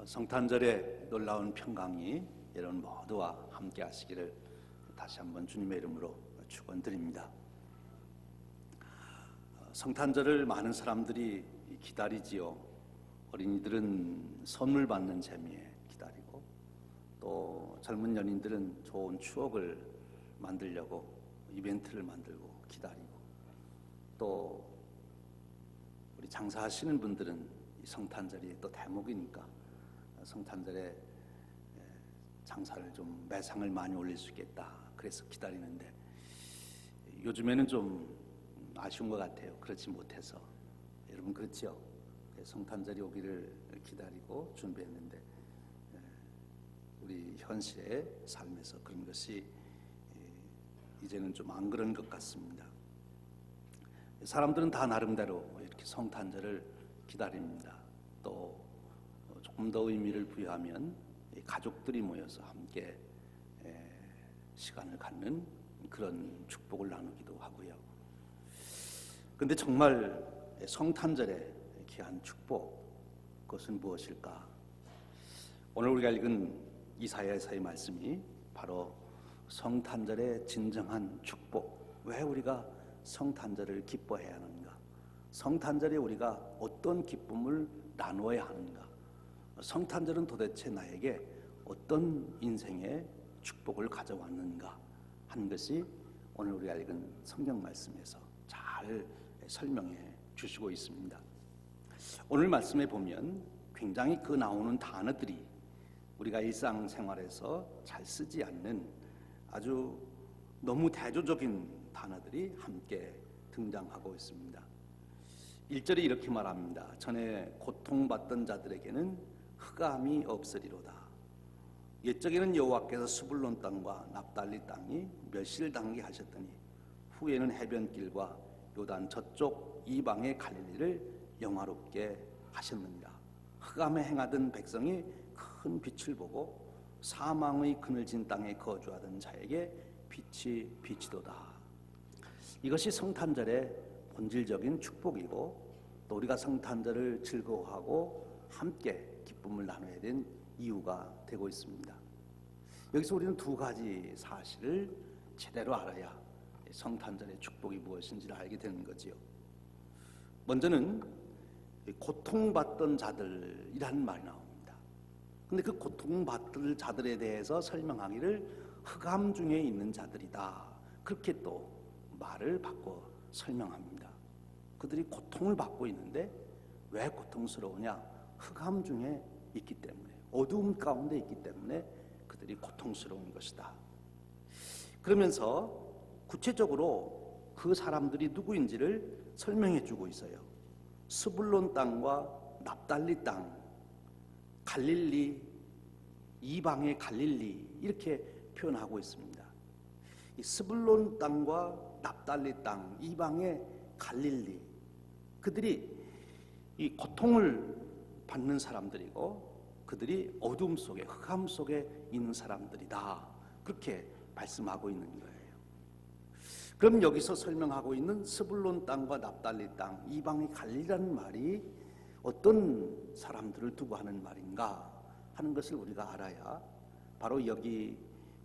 성탄절의 놀라운 평강이 여러분 모두와 함께 하시기를 다시 한번 주님의 이름으로 축원드립니다. 성탄절을 많은 사람들이 기다리지요. 어린이들은 선물 받는 재미에 기다리고, 또 젊은 연인들은 좋은 추억을 만들려고 이벤트를 만들고 기다리고, 또 우리 장사하시는 분들은 이 성탄절이 또 대목이니까 성탄절에 장사를 좀 매상을 많이 올릴 수 있겠다 그래서 기다리는데, 요즘에는 좀 아쉬운 것 같아요. 그렇지 못해서. 여러분 그렇지요? 성탄절이 오기를 기다리고 준비했는데 우리 현실의 삶에서 그런 것이 이제는 좀 안 그런 것 같습니다. 사람들은 다 나름대로 이렇게 성탄절을 기다립니다. 또 조금 더 의미를 부여하면 가족들이 모여서 함께 시간을 갖는 그런 축복을 나누기도 하고요. 그런데 정말 성탄절의 귀한 축복, 그것은 무엇일까? 오늘 우리가 읽은 이사야서의 말씀이 바로 성탄절의 진정한 축복, 왜 우리가 성탄절을 기뻐해야 하는가? 성탄절에 우리가 어떤 기쁨을 나누어야 하는가? 성탄절은 도대체 나에게 어떤 인생의 축복을 가져왔는가 하는 것이 오늘 우리가 읽은 성경 말씀에서 잘 설명해 주시고 있습니다. 오늘 말씀에 보면 굉장히 그 나오는 단어들이 우리가 일상생활에서 잘 쓰지 않는 아주 너무 대조적인 단어들이 함께 등장하고 있습니다. 1절에 이렇게 말합니다. 전에 고통받던 자들에게는 흑암이 없으리로다. 옛적에는 여호와께서 스불론 땅과 납달리 땅이 멸실당하게 하셨더니 후에는 해변길과 요단 저쪽 이방의 갈릴리를 영화롭게 하셨느니라. 흑암에 행하던 백성이 큰 빛을 보고 사망의 그늘진 땅에 거주하던 자에게 빛이 비치도다. 이것이 성탄절의 본질적인 축복이고, 또 우리가 성탄절을 즐거워하고 함께 기쁨을 나눠야 된 이유가 되고 있습니다. 여기서 우리는 두 가지 사실을 제대로 알아야 성탄절의 축복이 무엇인지를 알게 되는 거지요. 먼저는 고통받던 자들이라는 말이 나옵니다. 근데 그 고통받던 자들에 대해서 설명하기를 흑암 중에 있는 자들이다, 그렇게 또 말을 바꿔 설명합니다. 그들이 고통을 받고 있는데 왜 고통스러우냐? 흑암 중에 있기 때문에, 어두움 가운데 있기 때문에 그들이 고통스러운 것이다. 그러면서 구체적으로 그 사람들이 누구인지를 설명해 주고 있어요. 스불론 땅과 납달리 땅, 갈릴리, 이방의 갈릴리, 이렇게 표현하고 있습니다. 이 스불론 땅과 납달리 땅, 이방의 갈릴리, 그들이 이 고통을 받는 사람들이고 그들이 어둠 속에, 흑암 속에 있는 사람들이다, 그렇게 말씀하고 있는 거예요. 그럼 여기서 설명하고 있는 스불론 땅과 납달리 땅, 이방의 갈릴리라는 말이 어떤 사람들을 두고 하는 말인가 하는 것을 우리가 알아야 바로 여기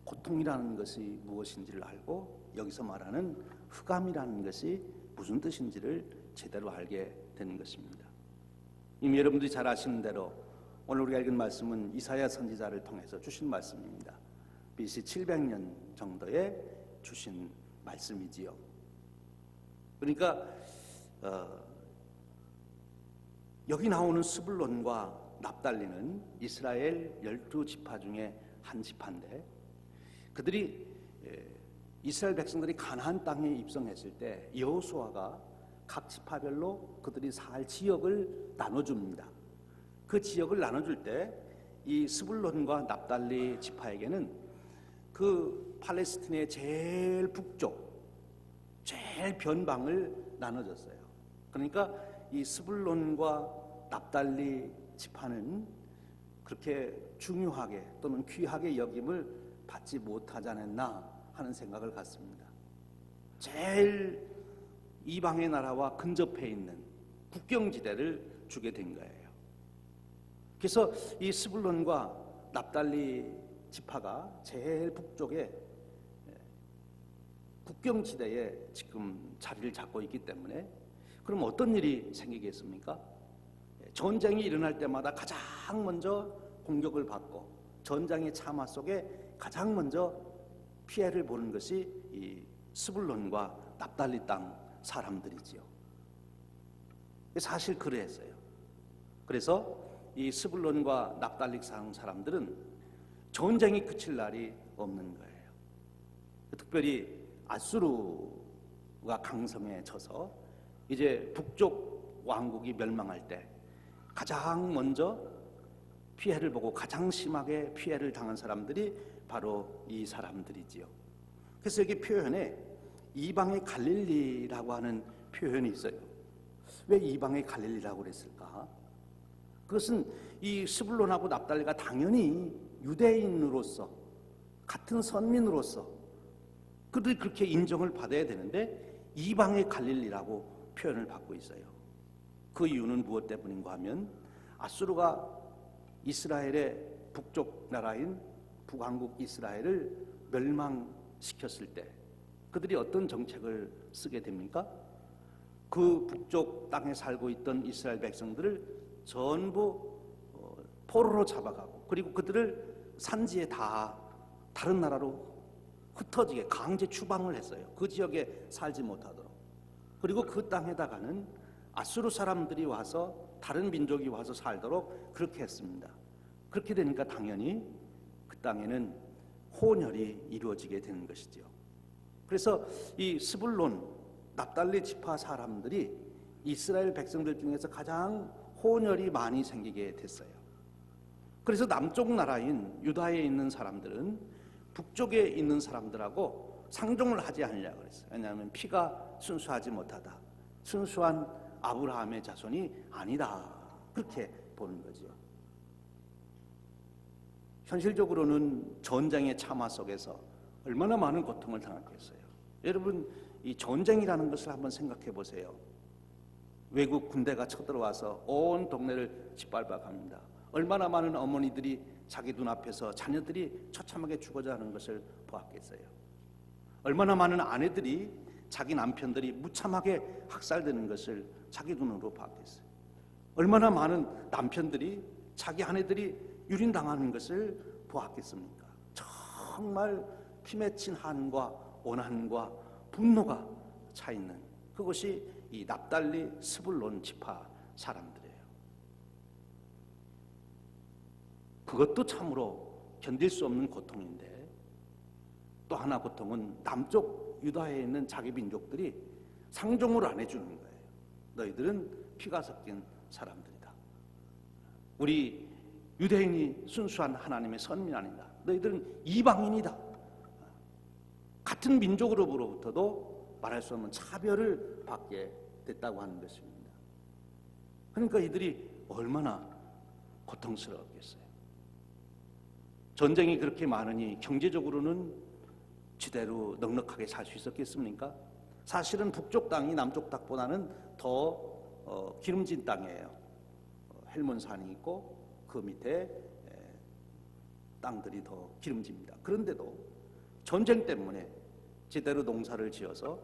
고통이라는 것이 무엇인지를 알고 여기서 말하는 흑암이라는 것이 무슨 뜻인지를 제대로 알게 되는 것입니다. 이미 여러분들이 잘 아시는 대로 오늘 우리가 읽은 말씀은 이사야 선지자를 통해서 주신 말씀입니다. BC 700년 정도에 주신 말씀이지요. 그러니까 여기 나오는 스불론과 납달리는 이스라엘 12지파 중에 한 지파인데, 그들이 이스라엘 백성들이 가나안 땅에 입성했을 때 여호수아가 각 지파별로 그들이 살 지역을 나눠줍니다. 그 지역을 나눠줄 때 이 스불론과 납달리 지파에게는 그 팔레스틴의 제일 북쪽, 제일 변방을 나눠줬어요. 그러니까 이 스불론과 납달리 지파는 그렇게 중요하게 또는 귀하게 여김을 받지 못하지 않았나 하는 생각을 갖습니다. 제일 이방의 나라와 근접해 있는 국경지대를 주게 된 거예요. 그래서 이 스불론과 납달리 지파가 제일 북쪽에 국경지대에 지금 자리를 잡고 있기 때문에 그럼 어떤 일이 생기겠습니까? 전쟁이 일어날 때마다 가장 먼저 공격을 받고 전장의 참화 속에 가장 먼저 피해를 보는 것이 이 스불론과 납달리 땅 사람들이지요. 사실 그랬어요. 그래서 이 스불론과 납달리 땅 사람들은 전쟁이 그칠 날이 없는 거예요. 특별히 아수르가 강성해져서 이제 북쪽 왕국이 멸망할 때 가장 먼저 피해를 보고 가장 심하게 피해를 당한 사람들이 바로 이 사람들이지요. 그래서 여기 표현에 이방의 갈릴리라고 하는 표현이 있어요. 왜 이방의 갈릴리라고 그랬을까? 그것은 이 스불론하고 납달리가 당연히 유대인으로서 같은 선민으로서 그들이 그렇게 인정을 받아야 되는데 이방의 갈릴리라고 표현을 받고 있어요. 그 이유는 무엇 때문인가 하면 아수르가 이스라엘의 북쪽 나라인 북왕국 이스라엘을 멸망시켰을 때 그들이 어떤 정책을 쓰게 됩니까? 그 북쪽 땅에 살고 있던 이스라엘 백성들을 전부 포로로 잡아가고 그리고 그들을 산지에 다 다른 나라로 흩어지게 강제 추방을 했어요. 그 지역에 살지 못하도록. 그리고 그 땅에다가는 아수르 사람들이 와서 다른 민족이 와서 살도록 그렇게 했습니다. 그렇게 되니까 당연히 그 땅에는 혼혈이 이루어지게 되는 것이죠. 그래서 이 스불론, 납달리 지파 사람들이 이스라엘 백성들 중에서 가장 혼혈이 많이 생기게 됐어요. 그래서 남쪽 나라인 유다에 있는 사람들은 북쪽에 있는 사람들하고 상종을 하지 않으려고 그랬어요. 왜냐하면 피가 순수하지 못하다. 순수한 아브라함의 자손이 아니다. 그렇게 보는 거죠. 현실적으로는 전쟁의 참화 속에서 얼마나 많은 고통을 당했겠어요. 여러분, 이 전쟁이라는 것을 한번 생각해 보세요. 외국 군대가 쳐들어와서 온 동네를 짓밟아 갑니다. 얼마나 많은 어머니들이 자기 눈앞에서 자녀들이 처참하게 죽어져 하는 것을 보았겠어요. 얼마나 많은 아내들이 자기 남편들이 무참하게 학살되는 것을 자기 눈으로 봤겠어요. 얼마나 많은 남편들이 자기 아내들이 유린당하는 것을 보았겠습니까? 정말 피맺힌 한과 오난과 분노가 차 있는 그것이 이 납달리 스불론 지파 사람들이에요. 그것도 참으로 견딜 수 없는 고통인데 또 하나 고통은 남쪽 유다에 있는 자기 민족들이 상종을 안 해주는 거예요. 너희들은 피가 섞인 사람들이다. 우리 유대인이 순수한 하나님의 선민 아니다. 너희들은 이방인이다. 같은 민족으로부터도 말할 수 없는 차별을 받게 됐다고 하는 것입니다. 그러니까 이들이 얼마나 고통스러웠겠어요. 전쟁이 그렇게 많으니 경제적으로는 지대로 넉넉하게 살 수 있었겠습니까? 사실은 북쪽 땅이 남쪽 땅보다는 더 기름진 땅이에요. 헬몬산이 있고 그 밑에 땅들이 더 기름집니다. 그런데도 전쟁 때문에 제대로 농사를 지어서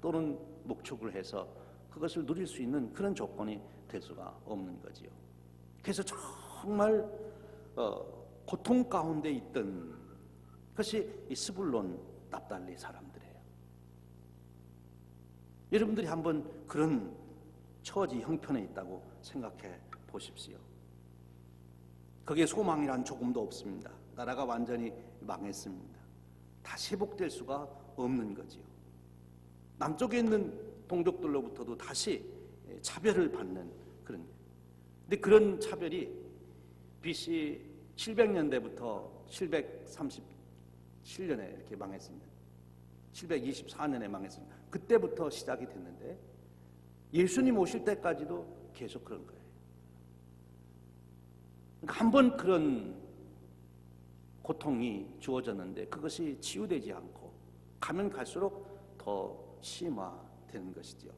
또는 목축을 해서 그것을 누릴 수 있는 그런 조건이 될 수가 없는 거지요. 그래서 정말 고통 가운데 있던 것이 이 스불론 납달리 사람들이에요. 여러분들이 한번 그런 처지 형편에 있다고 생각해 보십시오. 거기에 소망이란 조금도 없습니다. 나라가 완전히 망했습니다. 다시 회복될 수가 없는 거지요. 남쪽에 있는 동족들로부터도 다시 차별을 받는 그런 거예요. 근데 그런 차별이 BC 700년대부터 737년에 이렇게 망했습니다. 724년에 망했습니다. 그때부터 시작이 됐는데 예수님 오실 때까지도 계속 그런 거예요. 그러니까 한번 그런 고통이 주어졌는데 그것이 치유되지 않고 가면 갈수록 더 심화되는 것이죠.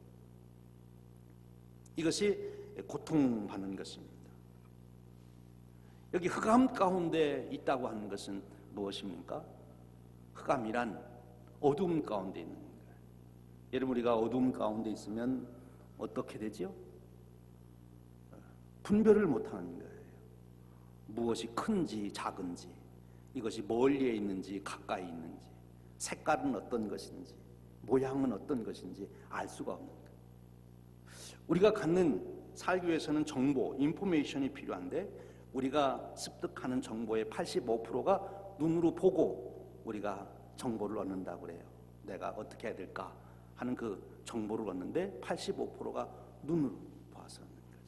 이것이 고통받는 것입니다. 여기 흑암 가운데 있다고 하는 것은 무엇입니까? 흑암이란 어둠 가운데 있는 거예요. 여러분, 우리가 어둠 가운데 있으면 어떻게 되죠? 분별을 못하는 거예요. 무엇이 큰지 작은지, 이것이 멀리에 있는지 가까이 있는지, 색깔은 어떤 것인지, 모양은 어떤 것인지 알 수가 없는 거예요. 우리가 갖는, 살기 위해서는 정보, 인포메이션이 필요한데 우리가 습득하는 정보의 85%가 눈으로 보고 우리가 정보를 얻는다고 그래요. 내가 어떻게 해야 될까 하는 그 정보를 얻는데 85%가 눈으로 봐서 얻는 거죠.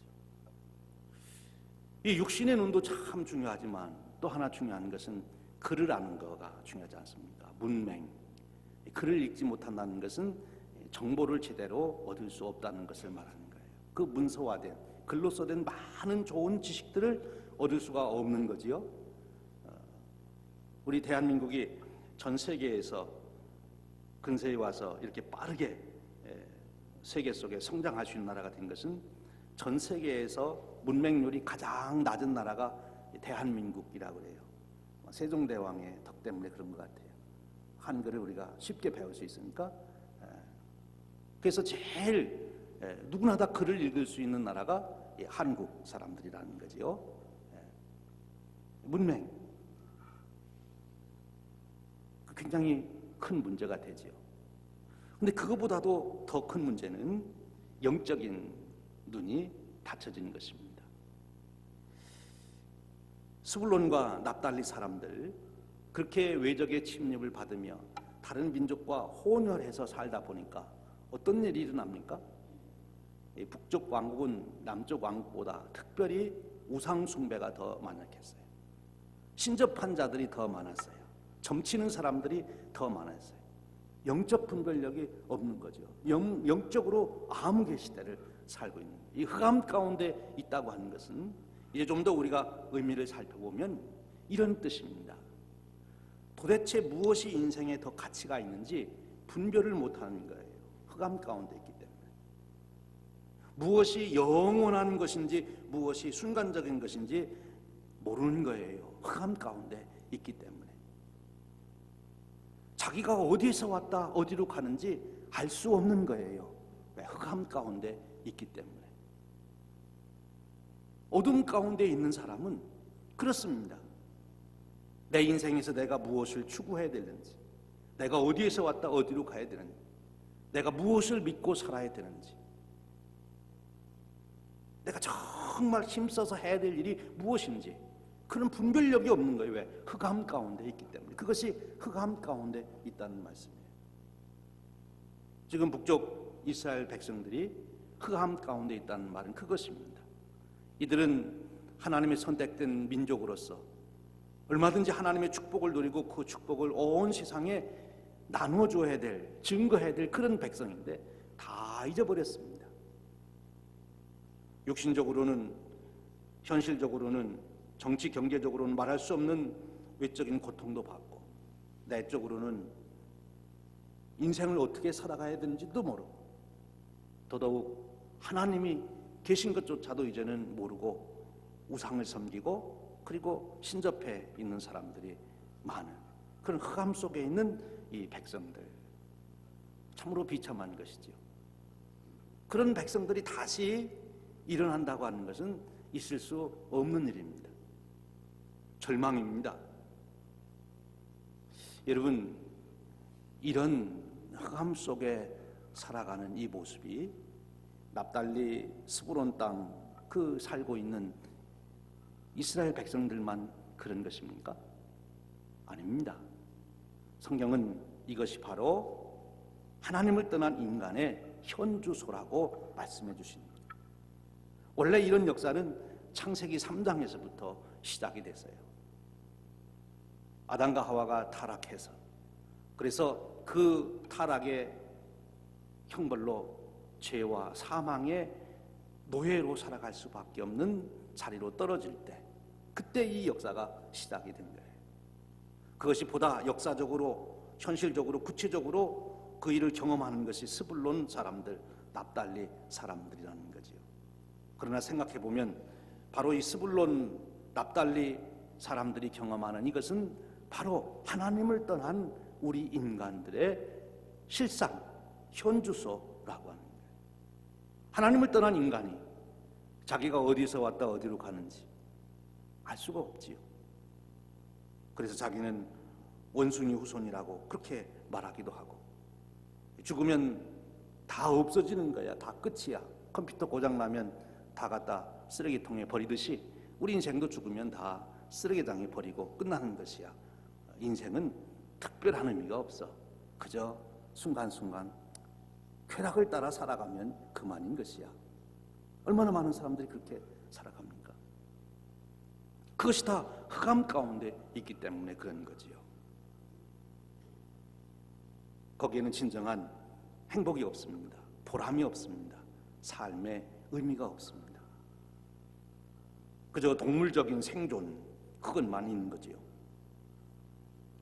이 육신의 눈도 참 중요하지만 또 하나 중요한 것은 글을 아는 거가 중요하지 않습니까? 문맹. 글을 읽지 못한다는 것은 정보를 제대로 얻을 수 없다는 것을 말하는 거예요. 그 문서화된, 글로써 된 많은 좋은 지식들을 얻을 수가 없는 거지요. 우리 대한민국이 전 세계에서 근세에 와서 이렇게 빠르게 세계 속에 성장할 수 있는 나라가 된 것은 전 세계에서 문맹률이 가장 낮은 나라가 대한민국이라고 그래요. 세종대왕의 덕 때문에 그런 것 같아요. 한글을 우리가 쉽게 배울 수 있으니까. 그래서 제일 누구나 다 글을 읽을 수 있는 나라가 한국 사람들이라는 거지요. 문맹, 굉장히 큰 문제가 되지요. 근데 그거보다도 더 큰 문제는 영적인 눈이 닫혀지는 것입니다. 스불론과 납달리 사람들, 그렇게 외적의 침입을 받으며 다른 민족과 혼혈해서 살다 보니까 어떤 일이 일어납니까? 북쪽 왕국은 남쪽 왕국보다 특별히 우상 숭배가 더 많았겠어요. 신접한 자들이 더 많았어요. 점치는 사람들이 더 많았어요. 영적 분별력이 없는 거죠. 영적으로 암흑의 시대를 살고 있는 거예요. 이 흑암 가운데 있다고 하는 것은 이제 좀 더 우리가 의미를 살펴보면 이런 뜻입니다. 도대체 무엇이 인생에 더 가치가 있는지 분별을 못하는 거예요. 흑암 가운데 있기 때문에. 무엇이 영원한 것인지 무엇이 순간적인 것인지 모르는 거예요. 흑암 가운데 있기 때문에. 자기가 어디에서 왔다 어디로 가는지 알 수 없는 거예요. 왜? 흑암 가운데 있기 때문에. 어둠 가운데 있는 사람은 그렇습니다. 내 인생에서 내가 무엇을 추구해야 되는지, 내가 어디에서 왔다 어디로 가야 되는지, 내가 무엇을 믿고 살아야 되는지, 내가 정말 힘써서 해야 될 일이 무엇인지 그런 분별력이 없는 거예요. 왜? 흑암 가운데 있기 때문에. 그것이 흑암 가운데 있다는 말씀이에요. 지금 북쪽 이스라엘 백성들이 흑암 가운데 있다는 말은 그것입니다. 이들은 하나님의 선택된 민족으로서 얼마든지 하나님의 축복을 누리고 그 축복을 온 세상에 나눠줘야 될, 증거해야 될 그런 백성인데 다 잊어버렸습니다. 육신적으로는, 현실적으로는, 정치 경제적으로는 말할 수 없는 외적인 고통도 받고, 내적으로는 인생을 어떻게 살아가야 되는지도 모르고, 더더욱 하나님이 계신 것조차도 이제는 모르고 우상을 섬기고 그리고 신접해 있는 사람들이 많은 그런 흑암 속에 있는 이 백성들, 참으로 비참한 것이죠. 그런 백성들이 다시 일어난다고 하는 것은 있을 수 없는 일입니다. 절망입니다. 여러분, 이런 흑암 속에 살아가는 이 모습이 납달리 스불론 땅 그 살고 있는 이스라엘 백성들만 그런 것입니까? 아닙니다. 성경은 이것이 바로 하나님을 떠난 인간의 현주소라고 말씀해 주십니다. 원래 이런 역사는 창세기 3장에서부터 시작이 됐어요. 아담과 하와가 타락해서, 그래서 그 타락의 형벌로 죄와 사망의 노예로 살아갈 수밖에 없는 자리로 떨어질 때, 그때 이 역사가 시작이 된 거예요. 그것이 보다 역사적으로, 현실적으로, 구체적으로 그 일을 경험하는 것이 스불론 사람들, 납달리 사람들이라는 거지요. 그러나 생각해 보면 바로 이 스불론 납달리 사람들이 경험하는 이것은 바로 하나님을 떠난 우리 인간들의 실상, 현주소라고 하는 거예요. 하나님을 떠난 인간이 자기가 어디서 왔다 어디로 가는지 알 수가 없지요. 그래서 자기는 원숭이 후손이라고 그렇게 말하기도 하고, 죽으면 다 없어지는 거야. 다 끝이야. 컴퓨터 고장나면 다 갖다 쓰레기통에 버리듯이 우리 인생도 죽으면 다 쓰레기장에 버리고 끝나는 것이야. 인생은 특별한 의미가 없어. 그저 순간순간 쾌락을 따라 살아가면 그만인 것이야. 얼마나 많은 사람들이 그렇게 살아갑니까? 그것이 다 흑암 가운데 있기 때문에 그런 거지요. 거기에는 진정한 행복이 없습니다. 보람이 없습니다. 삶의 의미가 없습니다. 그저 동물적인 생존, 그것만 있는 거지요.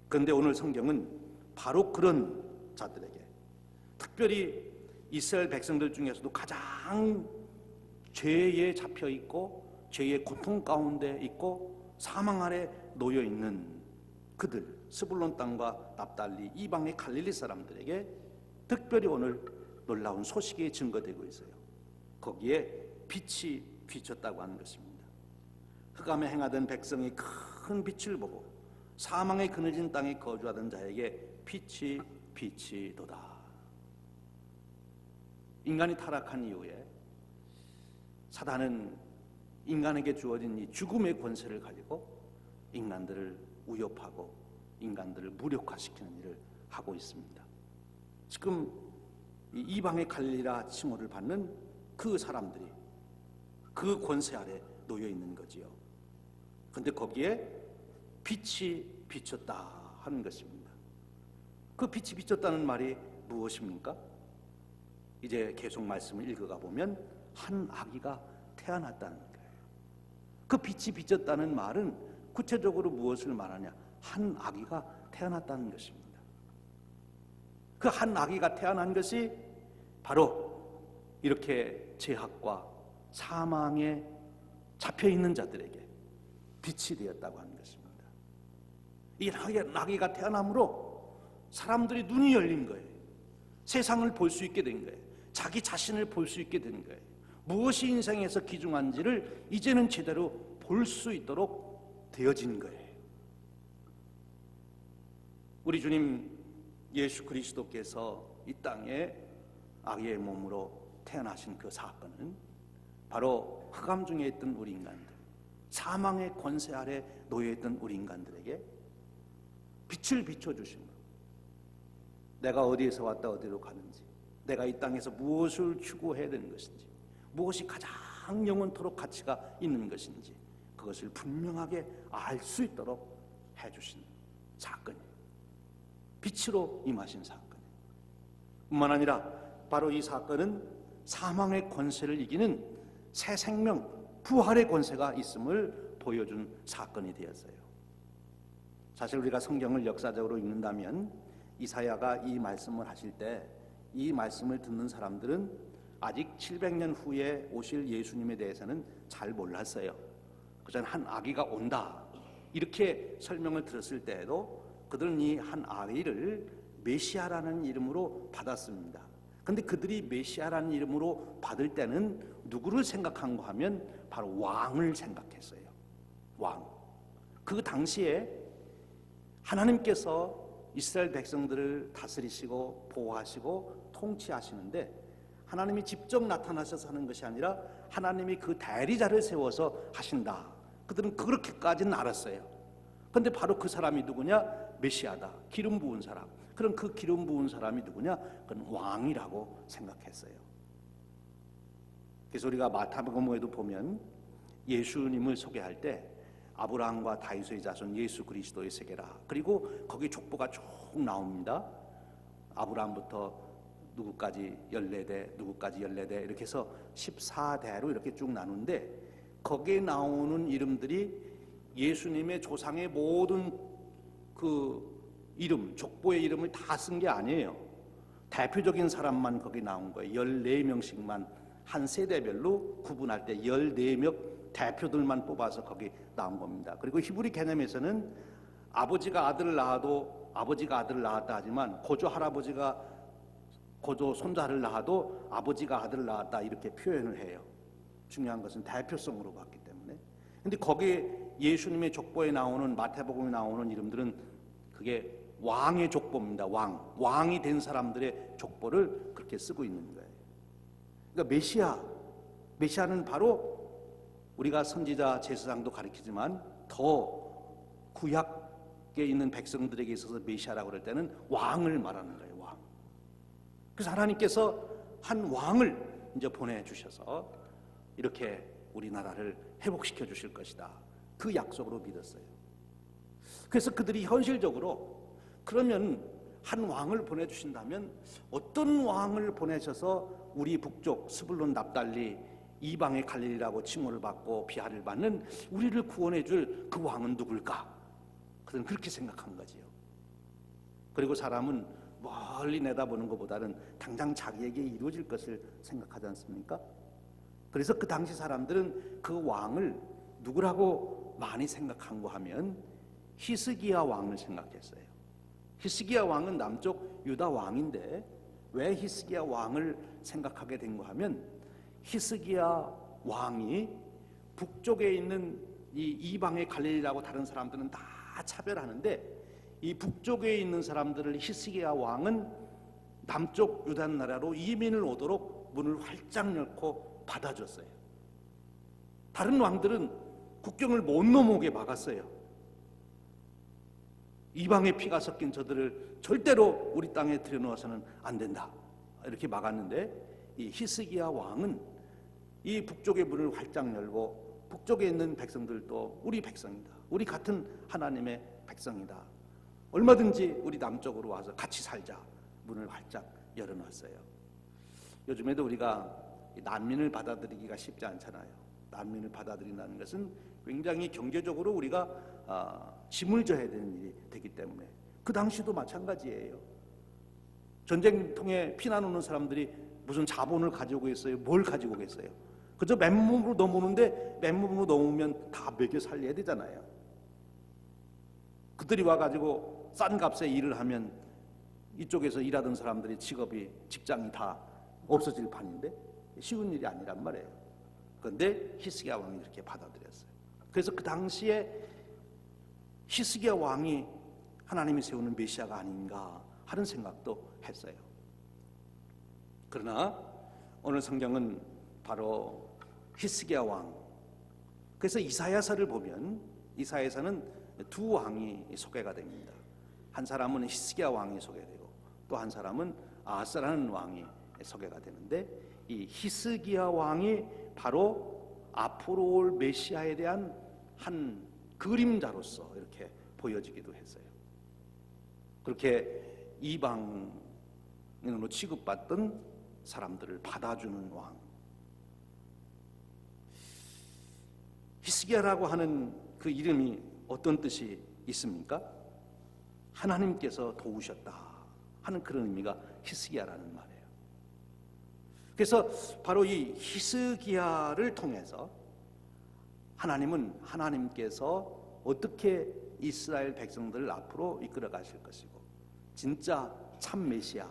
그런데 오늘 성경은 바로 그런 자들에게, 특별히 이스라엘 백성들 중에서도 가장 죄에 잡혀 있고 죄의 고통 가운데 있고 사망 아래 놓여 있는 그들, 스불론 땅과 납달리 이방의 갈릴리 사람들에게 특별히 오늘 놀라운 소식이 증거되고 있어요. 거기에 빛이 비쳤다고 하는 것입니다. 흑암에 행하던 백성이 큰 빛을 보고 사망에 그늘진 땅에 거주하던 자에게 빛이 비치도다. 인간이 타락한 이후에 사단은 인간에게 주어진 이 죽음의 권세를 가지고 인간들을 위협하고 인간들을 무력화시키는 일을 하고 있습니다. 지금 이방의 갈릴리라 칭호를 받는 그 사람들이 그 권세 아래 놓여 있는 거지요. 그런데 거기에 빛이 비쳤다 하는 것입니다. 그 빛이 비쳤다는 말이 무엇입니까? 이제 계속 말씀을 읽어가 보면 한 아기가 태어났다는 거예요. 그 빛이 비쳤다는 말은 구체적으로 무엇을 말하냐? 한 아기가 태어났다는 것입니다. 그 한 아기가 태어난 것이 바로 이렇게 죄악과 사망에 잡혀있는 자들에게 빛이 되었다고 하는 것입니다. 이 아기가 태어남으로 사람들이 눈이 열린 거예요. 세상을 볼 수 있게 된 거예요. 자기 자신을 볼 수 있게 된 거예요. 무엇이 인생에서 귀중한지를 이제는 제대로 볼 수 있도록 되어진 거예요. 우리 주님 예수 그리스도께서 이 땅에 아기의 몸으로 태어나신 그 사건은 바로 흑암 중에 있던 우리 인간들, 사망의 권세 아래 놓여있던 우리 인간들에게 빛을 비춰주신 것, 내가 어디에서 왔다 어디로 가는지, 내가 이 땅에서 무엇을 추구해야 되는 것인지, 무엇이 가장 영원토록 가치가 있는 것인지 그것을 분명하게 알 수 있도록 해주신 사건이에요. 빛으로 임하신 사건이에요. 뿐만 아니라 바로 이 사건은 사망의 권세를 이기는 새 생명, 부활의 권세가 있음을 보여준 사건이 되었어요. 사실 우리가 성경을 역사적으로 읽는다면 이사야가 이 말씀을 하실 때 이 말씀을 듣는 사람들은 아직 700년 후에 오실 예수님에 대해서는 잘 몰랐어요. 그전 한 아기가 온다 이렇게 설명을 들었을 때에도 그들은 이 한 아기를 메시아라는 이름으로 받았습니다. 그런데 그들이 메시아라는 이름으로 받을 때는 누구를 생각한가 하면 바로 왕을 생각했어요. 왕. 그 당시에 하나님께서 이스라엘 백성들을 다스리시고 보호하시고 통치하시는데 하나님이 직접 나타나셔서 하는 것이 아니라 하나님이 그 대리자를 세워서 하신다. 그들은 그렇게까지는 알았어요. 그런데 바로 그 사람이 누구냐? 메시아다. 기름 부은 사람. 그럼 그 기름 부은 사람이 누구냐? 그건 왕이라고 생각했어요. 그래서 우리가 마태복음에도 보면 예수님을 소개할 때 아브라함과 다윗의 자손 예수 그리스도의 세계라. 그리고 거기 족보가 쭉 나옵니다. 아브라함부터 누구까지 14대, 누구까지 14대 이렇게 해서 14대로 이렇게 쭉 나누는데 거기에 나오는 이름들이 예수님의 조상의 모든 그 이름, 족보의 이름을 다 쓴 게 아니에요. 대표적인 사람만 거기 나온 거예요. 14명씩만 한 세대별로 구분할 때 14명 대표들만 뽑아서 거기 나온 겁니다. 그리고 히브리 개념에서는 아버지가 아들을 낳아도 아버지가 아들을 낳았다 하지만 고조 할아버지가 고조 손자를 낳아도 아버지가 아들을 낳았다 이렇게 표현을 해요. 중요한 것은 대표성으로 봤기 때문에. 근데 거기에 예수님의 족보에 나오는, 마태복음에 나오는 이름들은 그게 왕의 족보입니다. 왕이 된 사람들의 족보를 그렇게 쓰고 있는 거예요. 그러니까 메시아는 바로 우리가 선지자 제사장도 가리키지만 더 구약에 있는 백성들에게 있어서 메시아라고 그럴 때는 왕을 말하는 거예요. 왕. 그래서 하나님께서 한 왕을 이제 보내주셔서 이렇게 우리나라를 회복시켜 주실 것이다. 그 약속으로 믿었어요. 그래서 그들이 현실적으로 그러면 한 왕을 보내주신다면 어떤 왕을 보내셔서 우리 북쪽 스불론 납달리 이방의 갈릴리라고 칭호를 받고 비하를 받는 우리를 구원해 줄 그 왕은 누굴까? 그들은 그렇게 생각한 거지요. 그리고 사람은 멀리 내다보는 것보다는 당장 자기에게 이루어질 것을 생각하지 않습니까? 그래서 그 당시 사람들은 그 왕을 누구라고 많이 생각한고 하면 히스기야 왕을 생각했어요. 히스기야 왕은 남쪽 유다 왕인데 왜 히스기야 왕을 생각하게 된가 하면 히스기야 왕이 북쪽에 있는 이 이방의 갈릴리라고 다른 사람들은 다 차별하는데 이 북쪽에 있는 사람들을 히스기야 왕은 남쪽 유다 나라로 이민을 오도록 문을 활짝 열고 받아줬어요. 다른 왕들은 국경을 못 넘어오게 막았어요. 이방의 피가 섞인 저들을 절대로 우리 땅에 들여놓아서는 안 된다 이렇게 막았는데 이 히스기야 왕은 이 북쪽의 문을 활짝 열고 북쪽에 있는 백성들도 우리 백성이다, 우리 같은 하나님의 백성이다, 얼마든지 우리 남쪽으로 와서 같이 살자 문을 활짝 열어놨어요. 요즘에도 우리가 난민을 받아들이기가 쉽지 않잖아요. 난민을 받아들인다는 것은 굉장히 경제적으로 우리가 짐을 져야 되는 일이 되기 때문에 그 당시도 마찬가지예요. 전쟁통에 피난 오는 사람들이 무슨 자본을 가지고 있어요? 뭘 가지고 계세요? 그저 맨몸으로 넘어오는데 맨몸으로 넘으면 다 먹여 살려야 되잖아요. 그들이 와가지고 싼 값에 일을 하면 이쪽에서 일하던 사람들의 직장이 다 없어질 판인데 쉬운 일이 아니란 말이에요. 그런데 히스기야 왕이 이렇게 받아들였어요. 그래서 그 당시에 히스기야 왕이 하나님이 세우는 메시아가 아닌가 하는 생각도 했어요. 그러나 오늘 성경은 바로 히스기야 왕, 그래서 이사야서를 보면 이사야서는 두 왕이 소개가 됩니다. 한 사람은 히스기야 왕이 소개되고 또 한 사람은 아하스라는 왕이 소개가 되는데 이 히스기야 왕이 바로 앞으로 올 메시아에 대한 한 그림자로서 이렇게 보여지기도 했어요. 그렇게 이방인으로 취급받던 사람들을 받아주는 왕. 히스기야라고 하는 그 이름이 어떤 뜻이 있습니까? 하나님께서 도우셨다 하는 그런 의미가 히스기야라는 말이에요. 그래서 바로 이 히스기야를 통해서 하나님은 하나님께서 어떻게 이스라엘 백성들을 앞으로 이끌어 가실 것이고 진짜 참 메시아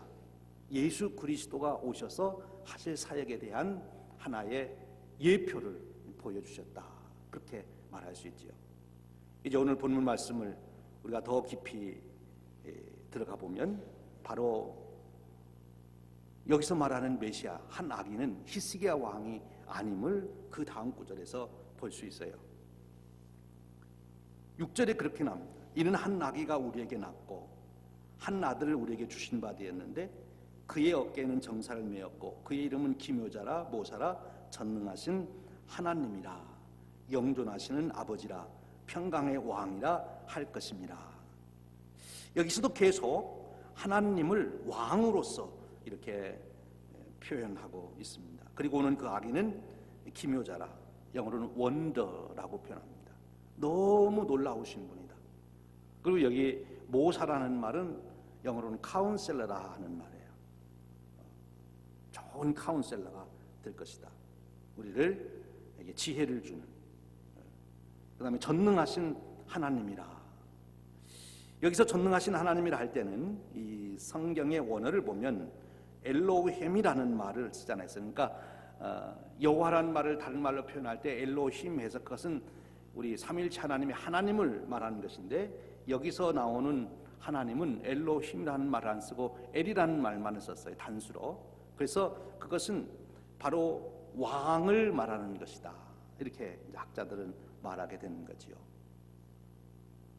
예수 그리스도가 오셔서 하실 사역에 대한 하나의 예표를 보여주셨다, 그렇게 말할 수 있지요. 이제 오늘 본문 말씀을 우리가 더 깊이 들어가 보면 바로 여기서 말하는 메시아 한 아기는 히스기야 왕이 아님을 그 다음 구절에서 볼 수 있어요. 6절에 그렇게 나옵니다. 이는 한 아기가 우리에게 낳고 한 아들을 우리에게 주신 바 되었는데 그의 어깨에는 정사를 메었고 그의 이름은 기묘자라 모사라 전능하신 하나님이라 영존하시는 아버지라 평강의 왕이라 할 것입니다. 여기서도 계속 하나님을 왕으로서 이렇게 표현하고 있습니다. 그리고 오는 그 아기는 기묘자라, 영어로는 원더라고 표현합니다. 너무 놀라우신 분이다. 그리고 여기 모사라는 말은 영어로는 카운셀러라 하는 말이에요. 좋은 카운셀러가 될 것이다. 우리를 지혜를 주는 그 다음에 전능하신 하나님이라. 여기서 전능하신 하나님이라 할 때는 이 성경의 원어를 보면 엘로힘이라는 말을 쓰잖아요. 그러니까 여호와라는 말을 다른 말로 표현할 때 엘로힘 해서 그것은 우리 삼위일체 하나님의 하나님을 말하는 것인데, 여기서 나오는 하나님은 엘로힘이라는 말을 안 쓰고 엘이라는 말만 썼어요, 단수로. 그래서 그것은 바로 왕을 말하는 것이다, 이렇게 학자들은 말하게 되는 거지요.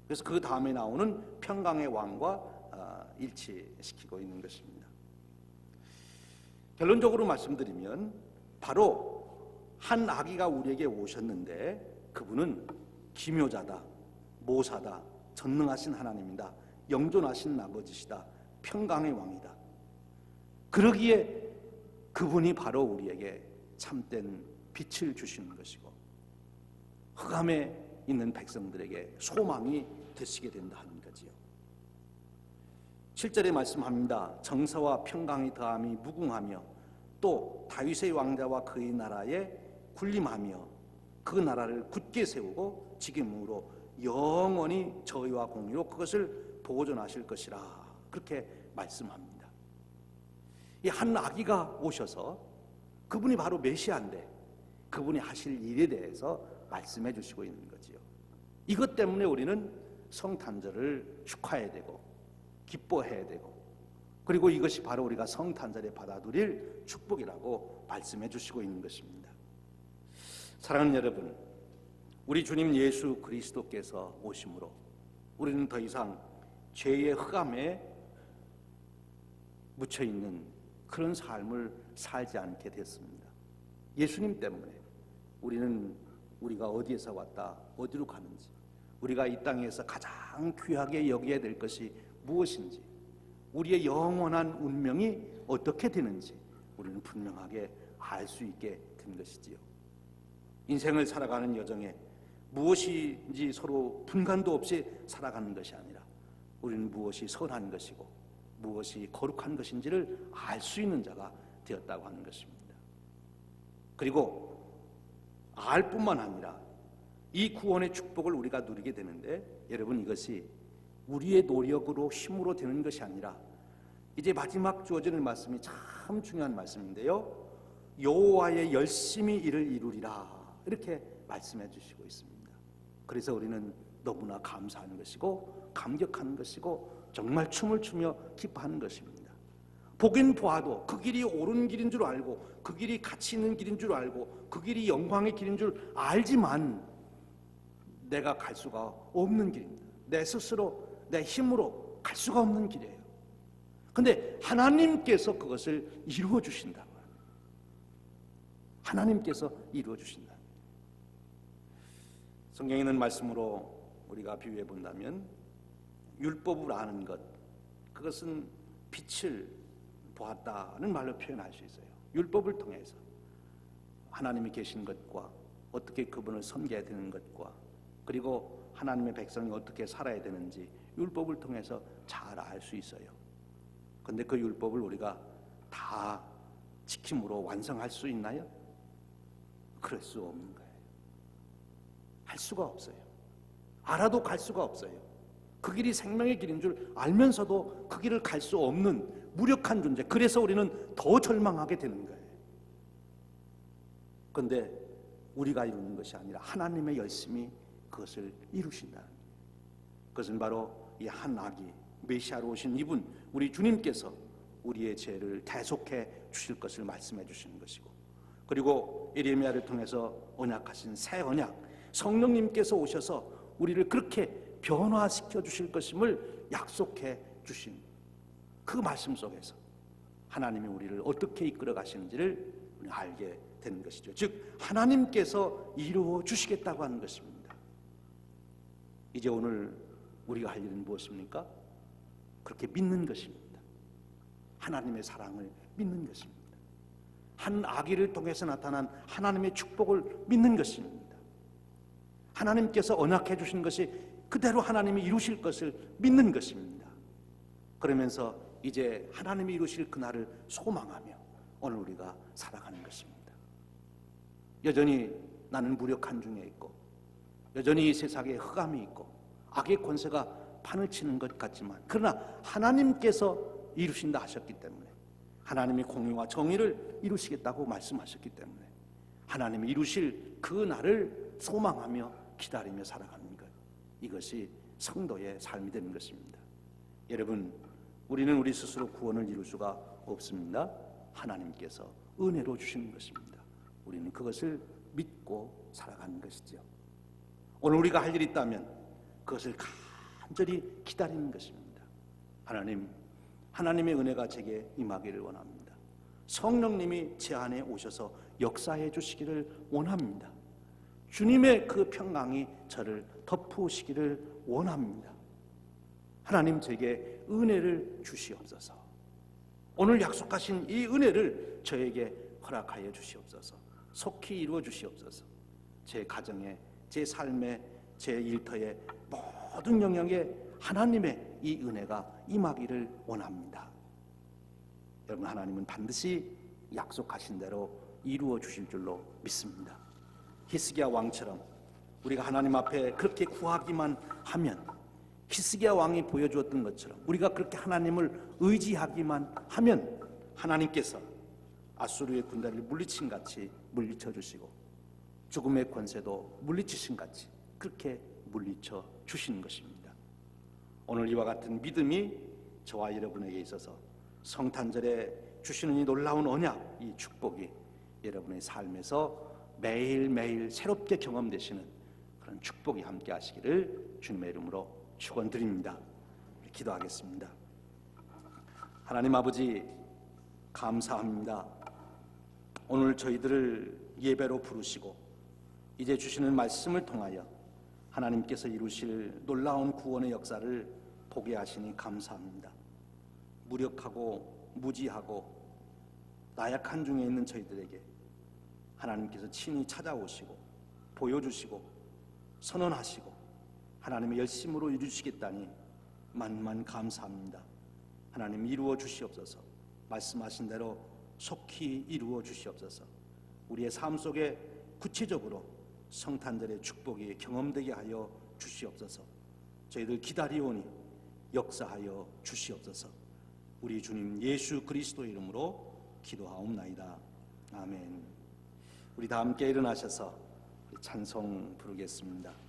그래서 그 다음에 나오는 평강의 왕과 일치시키고 있는 것입니다. 결론적으로 말씀드리면 바로 한 아기가 우리에게 오셨는데 그분은 기묘자다, 모사다, 전능하신 하나님이다, 영존하신 아버지시다, 평강의 왕이다. 그러기에 그분이 바로 우리에게 참된 빛을 주시는 것이고 흑암에 있는 백성들에게 소망이 되시게 된다 하는 거지요. 7절에 말씀합니다. 정서와 평강이 더함이 무궁하며 또 다윗의 왕자와 그의 나라에 군림하며 그 나라를 굳게 세우고 지금으로 영원히 저희와 공유로 그것을 보존하실 것이라, 그렇게 말씀합니다. 이 한 아기가 오셔서 그분이 바로 메시아인데 그분이 하실 일에 대해서 말씀해 주시고 있는 거지요. 이것 때문에 우리는 성탄절을 축하해야 되고 기뻐해야 되고, 그리고 이것이 바로 우리가 성탄절에 받아들일 축복이라고 말씀해 주시고 있는 것입니다. 사랑하는 여러분, 우리 주님 예수 그리스도께서 오심으로 우리는 더 이상 죄의 흑암에 묻혀있는 그런 삶을 살지 않게 됐습니다. 예수님 때문에 우리가 어디에서 왔다 어디로 가는지, 우리가 이 땅에서 가장 귀하게 여겨야 될 것이 무엇인지, 우리의 영원한 운명이 어떻게 되는지 우리는 분명하게 알 수 있게 된 것이지요. 인생을 살아가는 여정에 무엇인지 서로 분간도 없이 살아가는 것이 아니라 우리는 무엇이 선한 것이고 무엇이 거룩한 것인지를 알 수 있는 자가 되었다고 하는 것입니다. 그리고 알 뿐만 아니라 이 구원의 축복을 우리가 누리게 되는데, 여러분, 이것이 우리의 노력으로 힘으로 되는 것이 아니라 이제 마지막 주어지는 말씀이 참 중요한 말씀인데요, 여호와의 열심히 이를 이루리라, 이렇게 말씀해 주시고 있습니다. 그래서 우리는 너무나 감사하는 것이고 감격하는 것이고 정말 춤을 추며 기뻐하는 것입니다. 보긴 보아도 그 길이 옳은 길인 줄 알고 그 길이 가치 있는 길인 줄 알고 그 길이 영광의 길인 줄 알지만 내가 갈 수가 없는 길입니다. 내 스스로 내 힘으로 갈 수가 없는 길이에요. 그런데 하나님께서 그것을 이루어 주신다고 합니다. 하나님께서 이루어 주신다. 성경에 있는 말씀으로 우리가 비유해 본다면 율법을 아는 것, 그것은 빛을 보았다는 말로 표현할 수 있어요. 율법을 통해서 하나님이 계신 것과 어떻게 그분을 섬겨야 되는 것과 그리고 하나님의 백성이 어떻게 살아야 되는지 율법을 통해서 잘 알 수 있어요. 그런데 그 율법을 우리가 다 지킴으로 완성할 수 있나요? 그럴 수 없는 거예요. 할 수가 없어요. 알아도 갈 수가 없어요. 그 길이 생명의 길인 줄 알면서도 그 길을 갈 수 없는 무력한 존재. 그래서 우리는 더 절망하게 되는 거예요. 그런데 우리가 이루는 것이 아니라 하나님의 열심히 그것을 이루신다. 그것은 바로 이 한 아기 메시아로 오신 이분 우리 주님께서 우리의 죄를 대속해 주실 것을 말씀해 주시는 것이고, 그리고 예레미야를 통해서 언약하신 새 언약, 성령님께서 오셔서 우리를 그렇게 변화시켜 주실 것임을 약속해 주신 그 말씀 속에서 하나님이 우리를 어떻게 이끌어 가시는지를 알게 되는 것이죠. 즉 하나님께서 이루어 주시겠다고 하는 것입니다. 이제 오늘 우리가 할 일은 무엇입니까? 그렇게 믿는 것입니다. 하나님의 사랑을 믿는 것입니다. 한 아기를 통해서 나타난 하나님의 축복을 믿는 것입니다. 하나님께서 언약해 주신 것이 그대로 하나님이 이루실 것을 믿는 것입니다. 그러면서 이제 하나님이 이루실 그날을 소망하며 오늘 우리가 살아가는 것입니다. 여전히 나는 무력한 중에 있고 여전히 이 세상에 흑암이 있고 악의 권세가 판을 치는 것 같지만, 그러나 하나님께서 이루신다 하셨기 때문에, 하나님이 공의와 정의를 이루시겠다고 말씀하셨기 때문에 하나님이 이루실 그 날을 소망하며 기다리며 살아가는 것, 이것이 성도의 삶이 되는 것입니다. 여러분, 우리는 우리 스스로 구원을 이룰 수가 없습니다. 하나님께서 은혜로 주시는 것입니다. 우리는 그것을 믿고 살아가는 것이죠. 오늘 우리가 할 일이 있다면 그것을 간절히 기다리는 것입니다. 하나님의 은혜가 제게 임하기를 원합니다. 성령님이 제 안에 오셔서 역사해 주시기를 원합니다. 주님의 그 평강이 저를 덮으시기를 원합니다. 하나님, 제게 은혜를 주시옵소서. 오늘 약속하신 이 은혜를 저에게 허락하여 주시옵소서. 속히 이루어 주시옵소서. 제 가정에, 제 삶에, 제 일터에, 모든 영역에 하나님의 이 은혜가 임하기를 원합니다. 여러분, 하나님은 반드시 약속하신 대로 이루어 주실 줄로 믿습니다. 히스기야 왕처럼 우리가 하나님 앞에 그렇게 구하기만 하면, 히스기야 왕이 보여주었던 것처럼 우리가 그렇게 하나님을 의지하기만 하면 하나님께서 아수르의 군대를 물리친 같이 물리쳐 주시고 죽음의 권세도 물리치신 같이 그렇게 물리쳐 주시는 것입니다. 오늘 이와 같은 믿음이 저와 여러분에게 있어서 성탄절에 주시는 이 놀라운 언약, 이 축복이 여러분의 삶에서 매일매일 새롭게 경험되시는 그런 축복이 함께 하시기를 주님의 이름으로 축원드립니다. 기도하겠습니다. 하나님 아버지, 감사합니다. 오늘 저희들을 예배로 부르시고 이제 주시는 말씀을 통하여 하나님께서 이루실 놀라운 구원의 역사를 보게 하시니 감사합니다. 무력하고 무지하고 나약한 중에 있는 저희들에게 하나님께서 친히 찾아오시고 보여주시고 선언하시고 하나님의 열심으로 이루시겠다니 만만 감사합니다. 하나님, 이루어 주시옵소서. 말씀하신 대로 속히 이루어 주시옵소서. 우리의 삶 속에 구체적으로 성탄절의 축복이 경험되게 하여 주시옵소서. 저희들 기다리오니 역사하여 주시옵소서. 우리 주님 예수 그리스도의 이름으로 기도하옵나이다. 아멘. 우리 다 함께 일어나셔서 찬송 부르겠습니다.